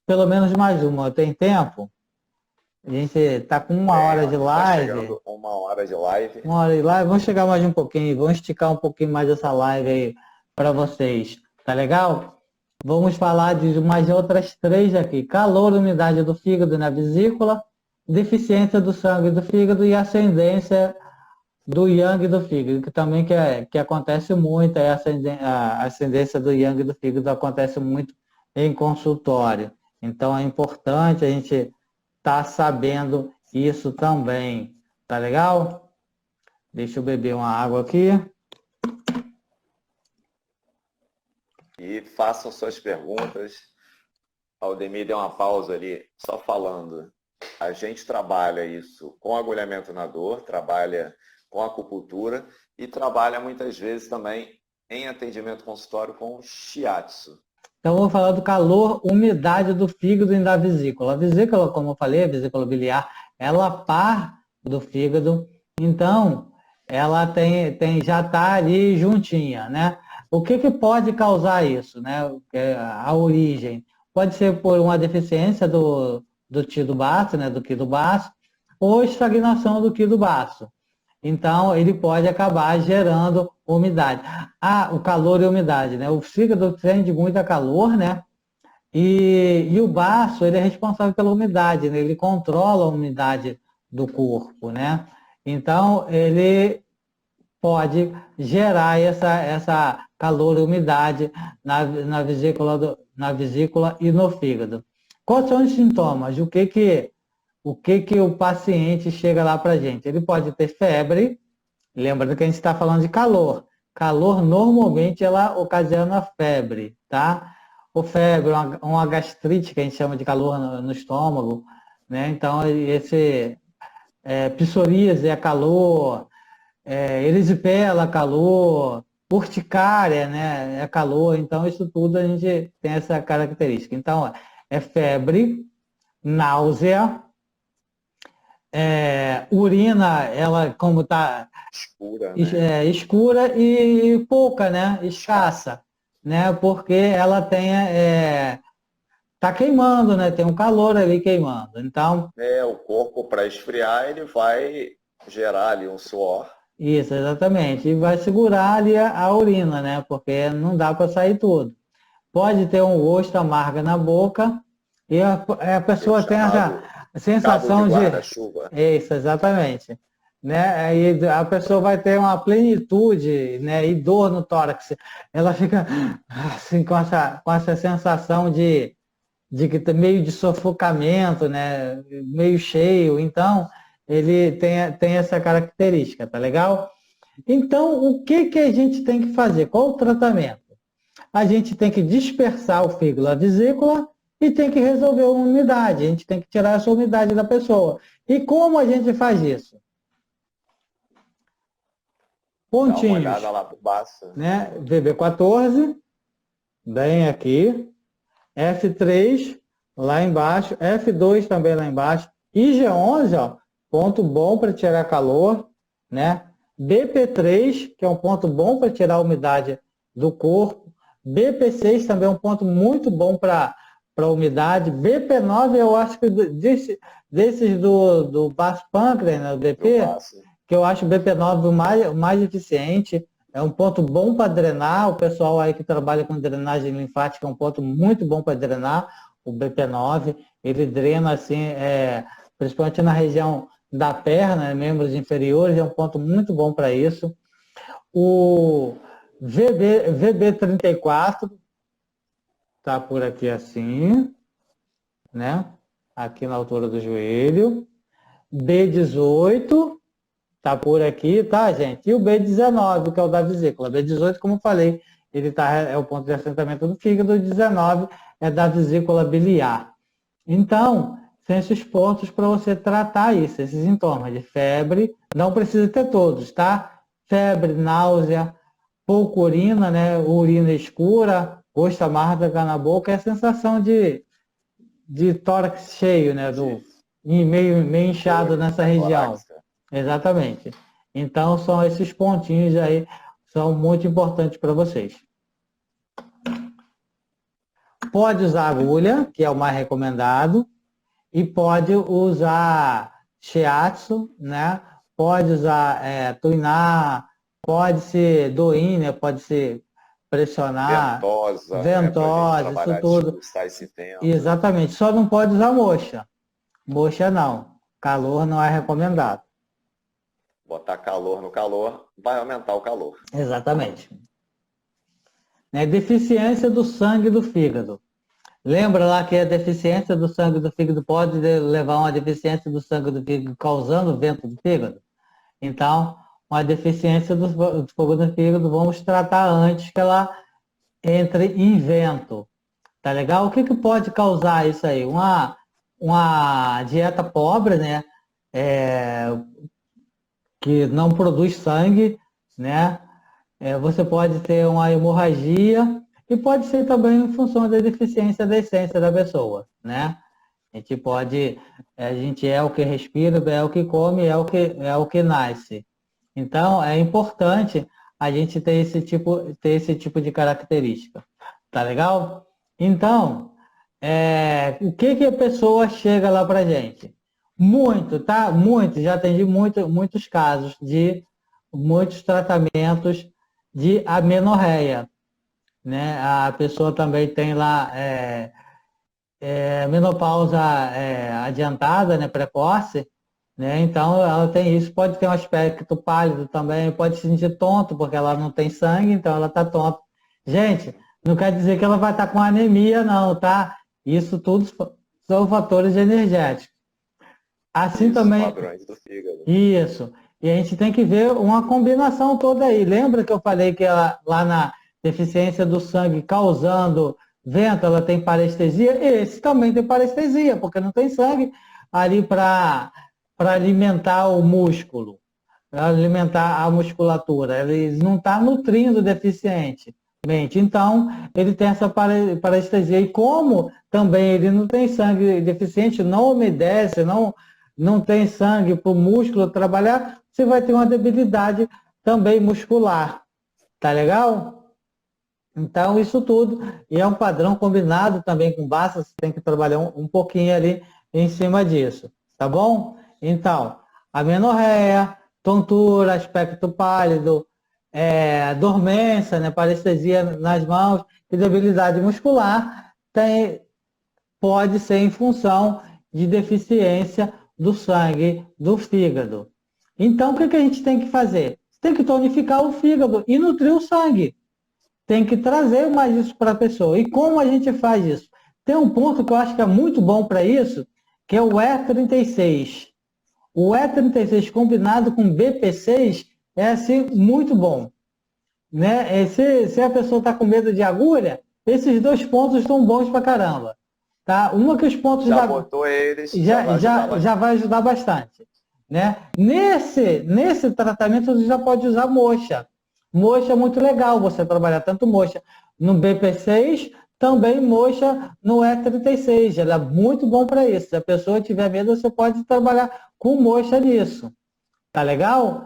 pelo menos mais uma. Tem tempo? A gente está com uma hora de live. Tá chegando uma hora de live. Uma hora de live. Vamos chegar mais um pouquinho. Vamos esticar um pouquinho mais essa live aí para vocês. Tá legal? Vamos falar de mais outras três aqui. Calor, umidade do fígado na vesícula, deficiência do sangue do fígado e ascendência do yang do fígado, que também que acontece muito, a ascendência do yang do fígado acontece muito em consultório. Então é importante a gente estar sabendo isso também. Tá legal? Deixa eu beber uma água aqui. E façam suas perguntas. Aldemir deu uma pausa ali, só falando. A gente trabalha isso com agulhamento na dor, trabalha com acupuntura e trabalha muitas vezes também em atendimento consultório com shiatsu. Então, vou falar do calor, umidade do fígado e da vesícula. A vesícula, como eu falei, a vesícula biliar, ela par do fígado, então ela já está ali juntinha, né? O que pode causar isso, né? A origem pode ser por uma deficiência do tio baço, né? Do quilo baço, ou estagnação do quilo baço. Então, ele pode acabar gerando umidade. O calor e a umidade, né? O fígado tende muito a calor, né? E o baço, ele é responsável pela umidade, né? Ele controla a umidade do corpo, né? Então, ele pode gerar essa calor e umidade na vesícula e no fígado. Quais são os sintomas? O que o paciente chega lá para a gente? Ele pode ter febre, lembrando que a gente está falando de calor. Calor, normalmente, ela ocasiona febre, tá? Ou febre, uma gastrite, que a gente chama de calor no estômago, né? Então, psoríase é calor, erisipela é calor, urticária, né? É calor. Então, isso tudo a gente tem essa característica. Então, é febre, náusea, urina, ela como está escura, né? Escura e pouca, né? Escassa, né? Porque ela tá queimando, né? Tem um calor ali queimando. Então, o corpo para esfriar, ele vai gerar ali um suor. isso, exatamente. E vai segurar ali a urina, né? Porque não dá para sair tudo. Pode ter um gosto amargo na boca e a pessoa tem essa sensação de guarda-chuva. Isso, exatamente. Né? Aí a pessoa vai ter uma plenitude, né? E dor no tórax. Ela fica assim, com essa sensação de que tá meio de sufocamento, né? Meio cheio. Então, ele tem essa característica, tá legal? Então, o que a gente tem que fazer? Qual o tratamento? A gente tem que dispersar o fígado, a vesícula, e tem que resolver a umidade. A gente tem que tirar essa umidade da pessoa. E como a gente faz isso? Pontinhos. Dá uma olhada lá por baixo. Né? VB14, bem aqui. F3, lá embaixo. F2 também lá embaixo. IG11, ó, ponto bom para tirar calor. Né? BP3, que é um ponto bom para tirar a umidade do corpo. BP6 também é um ponto muito bom para umidade. BP9, eu acho que desses do baço pâncreas, né, o BP, que eu acho o BP9 o mais eficiente. É um ponto bom para drenar. O pessoal aí que trabalha com drenagem linfática é um ponto muito bom para drenar. O BP9, ele drena assim, principalmente na região da perna, membros inferiores, é um ponto muito bom para isso. O VB34 está por aqui assim, né? Aqui na altura do joelho. B18 está por aqui, tá, gente? E o B19, que é o da vesícula. B18, como eu falei, ele é o ponto de assentamento do fígado. O 19 é da vesícula biliar. Então, são esses pontos para você tratar isso, esses sintomas de febre. Não precisa ter todos, tá? Febre, náusea, pouca urina, né? Urina escura, gosto amargo na boca, é a sensação de tórax cheio, né? Meio inchado nessa região. Exatamente. Então, são esses pontinhos aí, são muito importantes para vocês. Pode usar agulha, que é o mais recomendado, e pode usar shiatsu, né? Pode usar tuinar, pode ser doin, né? Pode ser pressionar. Ventosa, né? Isso tudo. Exatamente. Só não pode usar moxa. Moxa não. Calor não é recomendado. Botar calor no calor vai aumentar o calor. Exatamente. Né? Deficiência do sangue do fígado. Lembra lá que a deficiência do sangue do fígado pode levar a uma deficiência do sangue do fígado causando vento do fígado? Então, uma deficiência do fogo do fígado, vamos tratar antes que ela entre em vento. Tá legal? O que pode causar isso aí? Uma dieta pobre, né? que não produz sangue, né? Você pode ter uma hemorragia e pode ser também em função da deficiência da essência da pessoa, né? A gente é o que respira, é o que come, é o que nasce. Então, é importante a gente ter esse tipo de característica. Tá legal? Então, o que a pessoa chega lá pra gente? Muito, tá? Muito, já atendi muitos casos de muitos tratamentos de amenorreia, né? A pessoa também tem lá menopausa adiantada, né? Precoce, né? Então ela tem isso, pode ter um aspecto pálido também, pode se sentir tonto porque ela não tem sangue, então ela está tonta. Gente, não quer dizer que ela vai estar com anemia, não, tá? Isso tudo são fatores energéticos. Assim Isso, também, padrões do fígado. isso. E a gente tem que ver uma combinação toda aí. Lembra que eu falei que lá na deficiência do sangue causando vento, ela tem parestesia? Esse também tem parestesia, porque não tem sangue ali para alimentar o músculo, para alimentar a musculatura. Ele não está nutrindo o deficiente. Então, ele tem essa parestesia. E como também ele não tem sangue deficiente, não umedece, não tem sangue para o músculo trabalhar, você vai ter uma debilidade também muscular. Tá legal? Então, isso tudo, e é um padrão combinado também com Basta, você tem que trabalhar um pouquinho ali em cima disso, tá bom? Então, amenorreia, tontura, aspecto pálido, dormência, né, parestesia nas mãos e debilidade muscular, pode ser em função de deficiência do sangue do fígado. Então, o que a gente tem que fazer? Tem que tonificar o fígado e nutrir o sangue. Tem que trazer mais isso para a pessoa. E como a gente faz isso? Tem um ponto que eu acho que é muito bom para isso, que é o E36. O E36 combinado com BP6 é assim muito bom. Né? Se a pessoa está com medo de agulha, esses dois pontos estão bons para caramba. Tá? Uma que os pontos já botou eles, já vai ajudar bastante. Né? Nesse tratamento você já pode usar moxa. Moxa é muito legal você trabalhar tanto moxa no BP6, também moxa no E36. Ela é muito bom para isso. Se a pessoa tiver medo, você pode trabalhar com moxa nisso. Tá legal?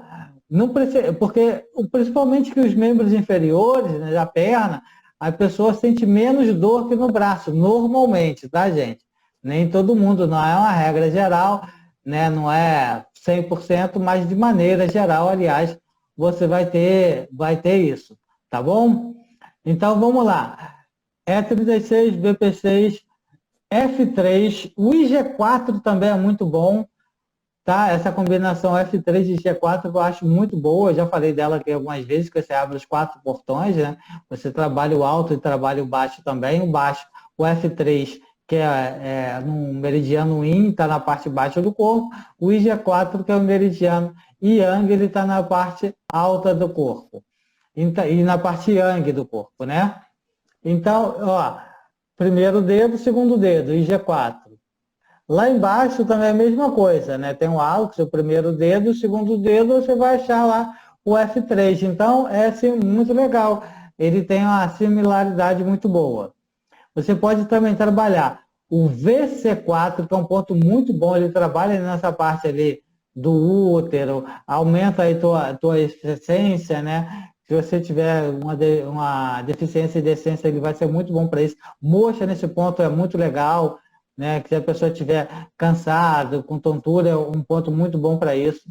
Não precisa, porque principalmente que os membros inferiores, né, da perna, a pessoa sente menos dor que no braço, normalmente, tá, gente? Nem todo mundo, não é uma regra geral, né? Não é 100%, mas de maneira geral, aliás, você vai ter isso, tá bom? Então, vamos lá. E36, BP6, F3, o IG4 também é muito bom, tá? Essa combinação F3 e G4 eu acho muito boa, eu já falei dela aqui algumas vezes, que você abre os 4 portões, né? Você trabalha o alto e trabalha o baixo também. O baixo, o F3, que é no meridiano Yin, está na parte baixa do corpo. O IG4, que é o meridiano Yang, ele está na parte alta do corpo. E na parte Yang do corpo, né? Então, ó, primeiro dedo, segundo dedo, IG4. Lá embaixo também é a mesma coisa, né? Tem o álcool, o primeiro dedo, o segundo dedo, você vai achar lá o F3. Então, é assim, muito legal. Ele tem uma similaridade muito boa. Você pode também trabalhar o VC4, que é um ponto muito bom. Ele trabalha nessa parte ali do útero, aumenta aí tua essência, né? Se você tiver uma deficiência de essência, ele vai ser muito bom para isso. Moxa nesse ponto é muito legal. Né, que se a pessoa estiver cansada, com tontura, é um ponto muito bom para isso.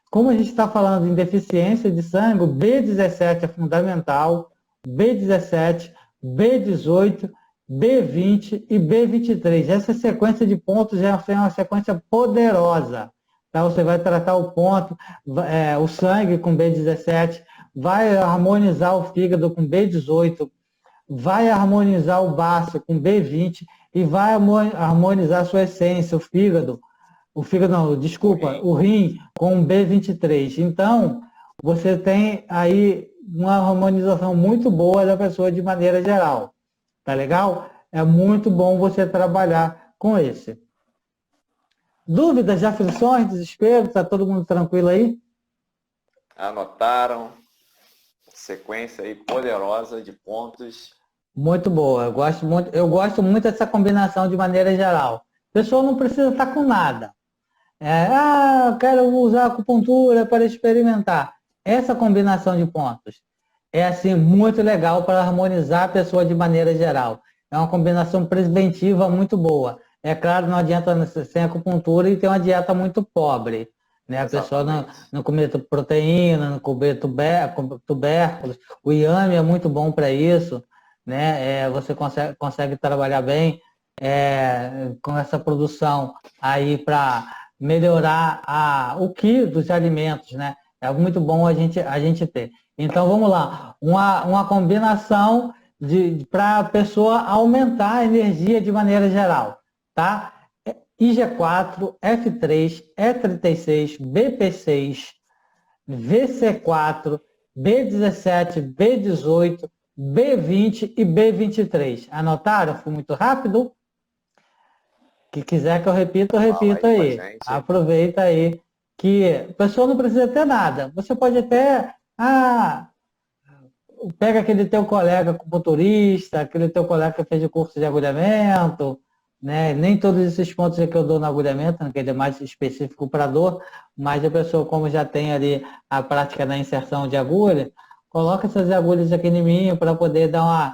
Como a gente está falando em deficiência de sangue, o B17 é fundamental, B17, B18, B20 e B23. Essa sequência de pontos é uma sequência poderosa. Tá? Você vai tratar o ponto, o sangue com B17, vai harmonizar o fígado com B18, vai harmonizar o baço com B20 e vai harmonizar a sua essência, o fígado não, desculpa, o rim com B23. Então, você tem aí uma harmonização muito boa da pessoa de maneira geral. Tá legal? É muito bom você trabalhar com Dúvidas, aflições, desespero? Tá todo mundo tranquilo aí? Anotaram? Sequência aí poderosa de pontos. Muito boa. Eu gosto muito dessa combinação de maneira geral. A pessoa não precisa estar com nada. Eu quero usar a acupuntura para experimentar. Essa combinação de pontos é assim muito legal para harmonizar a pessoa de maneira geral. É uma combinação preventiva muito boa. É claro, não adianta sem acupuntura e ter uma dieta muito pobre, né? A pessoa não comer proteína, não comer tubérculos. O inhame é muito bom para isso, né? Você consegue trabalhar bem com essa produção aí para melhorar o quilo dos alimentos, né? É muito bom a gente ter. Então vamos lá, uma combinação para a pessoa aumentar a energia de maneira geral, tá? IG4, F3, E36, BP6, VC4, B17, B18, B20 e B23. Anotaram? Fui muito rápido? Que quiser que eu repita, eu repito aí. Aproveita aí que a pessoa não precisa ter nada. Você pode até, pega aquele teu colega acupunturista, aquele teu colega que fez o curso de agulhamento, né? Nem todos esses pontos que eu dou no agulhamento, né? Que ele é mais específico para dor, mas a pessoa, como já tem ali a prática da inserção de agulha, coloca essas agulhas aqui em mim para poder dar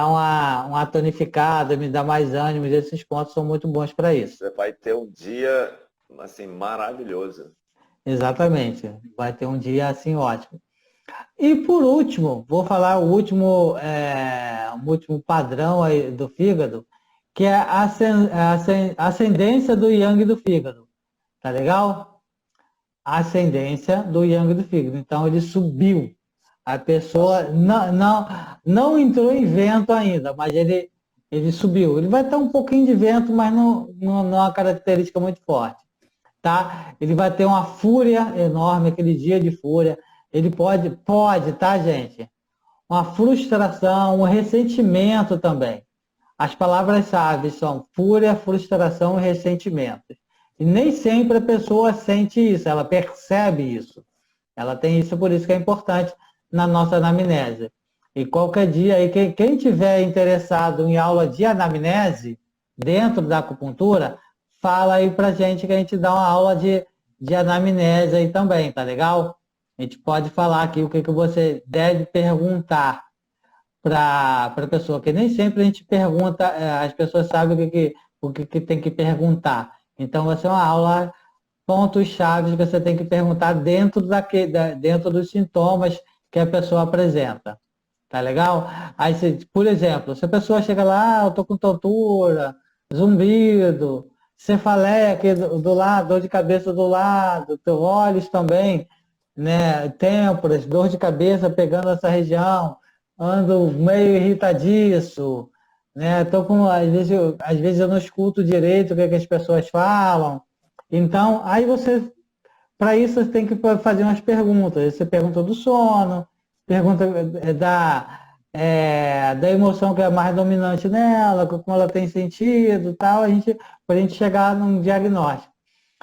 uma tonificada, me dar mais ânimo. Esses pontos são muito bons para isso. Você vai ter um dia assim maravilhoso. Exatamente, vai ter um dia assim ótimo. E por último, vou falar o último padrão aí do fígado, que é a ascendência do yang do fígado. Tá legal? A ascendência do yang do fígado. Então ele subiu. A pessoa não entrou em vento ainda, mas ele subiu. Ele vai ter um pouquinho de vento, mas não é uma característica muito forte. Tá? Ele vai ter uma fúria enorme, aquele dia de fúria. Ele pode, tá, gente? Uma frustração, um ressentimento também. As palavras-chave são fúria, frustração e ressentimento. E nem sempre a pessoa sente isso, ela percebe isso. Ela tem isso, por isso que é importante na nossa anamnese. E qualquer dia aí, quem tiver interessado em aula de anamnese, dentro da acupuntura, fala aí pra gente que a gente dá uma aula de anamnese aí também, tá legal? A gente pode falar aqui o que você deve perguntar para a pessoa, que nem sempre a gente pergunta, as pessoas sabem o que tem que perguntar. Então, vai ser uma aula, pontos-chave que você tem que perguntar dentro dos sintomas que a pessoa apresenta. Tá legal? Aí, por exemplo, se a pessoa chega lá, eu tô com tontura, zumbido, cefaleia aqui do lado, dor de cabeça do lado, olhos também, né? Têmporas, dor de cabeça pegando essa região, ando meio irritadiço, né? Às vezes eu não escuto direito o que as pessoas falam. Então, aí para isso você tem que fazer umas perguntas. Você pergunta do sono, pergunta da emoção que é mais dominante nela, como ela tem sentido, tal, para a gente chegar num diagnóstico.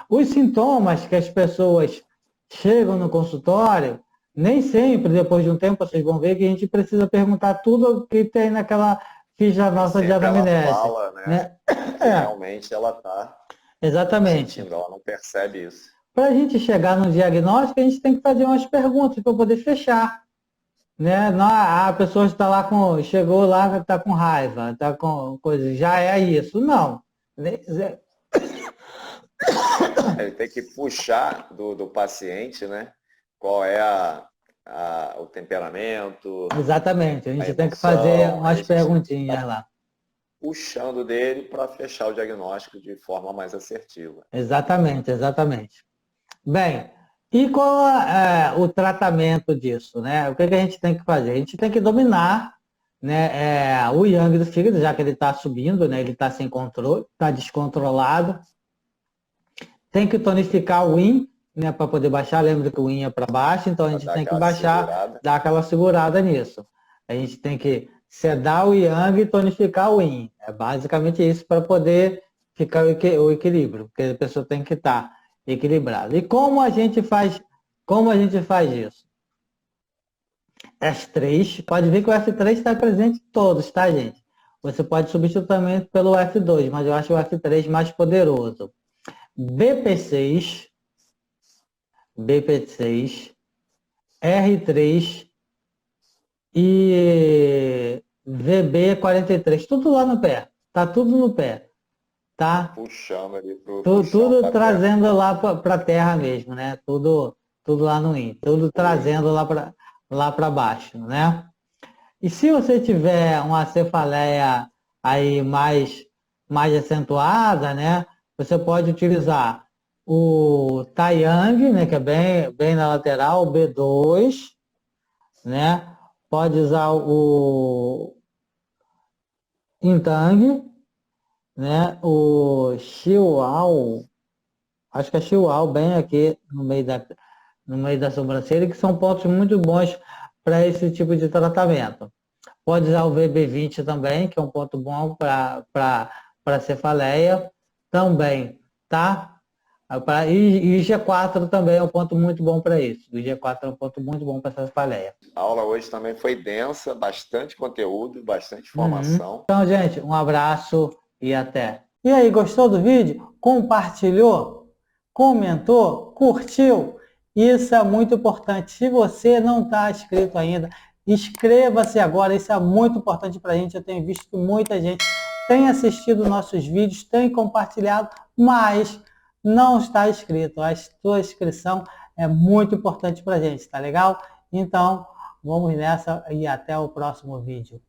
Os sintomas que as pessoas chegam no consultório, nem sempre, depois de um tempo, vocês vão ver que a gente precisa perguntar tudo que tem naquela ficha nossa de anamnese. Ela fala, né? Realmente ela está sentindo, ela não percebe isso. Para a gente chegar no diagnóstico, a gente tem que fazer umas perguntas para poder fechar. Né? A pessoa chegou lá, está com raiva, está com coisa, já é isso. Não. Ele tem que puxar do paciente, né? Qual é o temperamento. Exatamente, a gente tem que fazer umas perguntinhas lá. Puxando dele para fechar o diagnóstico de forma mais assertiva. Exatamente. Bem, e qual é o tratamento disso, né? O que a gente tem que fazer? A gente tem que dominar, né, o yang do fígado, já que ele está subindo, né? Ele está sem controle, está descontrolado. Tem que tonificar o yin, né, para poder baixar. Lembra que o yin é para baixo, então a gente tem que baixar, dar aquela segurada nisso. A gente tem que sedar o yang e tonificar o yin. É basicamente isso para poder ficar o equilíbrio, porque a pessoa tem que estar equilibrada. E como a gente faz Como a gente faz isso? F3, pode ver que o F3 está presente em todos, tá, gente? Você pode substituir também pelo F2, mas eu acho o F3 mais poderoso. BP6, BP6, R3 e VB43, tudo lá no pé, tá tudo no pé, tá? Puxando ali pro chão Tudo da terra. trazendo lá para a terra mesmo, né? Tudo lá no IN, tudo trazendo lá para baixo, né? E se você tiver uma cefaleia aí mais acentuada, né? Você pode utilizar o Taiyang, né? Que é bem na lateral, o B2, né? Pode usar o Intang, né? O Xiuao, acho que é Xiuao, bem aqui no meio da sobrancelha, que são pontos muito bons para esse tipo de tratamento. Pode usar o VB20 também, que é um ponto bom para cefaleia também, tá? E G4 também é um ponto muito bom para isso. O G4 é um ponto muito bom para cefaleia. A aula hoje também foi densa, bastante conteúdo, bastante Uhum. informação. Então, gente, um abraço e até. E aí, gostou do vídeo? Compartilhou? Comentou? Curtiu? Isso é muito importante. Se você não está inscrito ainda, inscreva-se agora. Isso é muito importante para a gente. Eu tenho visto que muita gente tem assistido nossos vídeos, tem compartilhado, mas não está inscrito. A sua inscrição é muito importante para a gente, tá legal? Então, vamos nessa e até o próximo vídeo.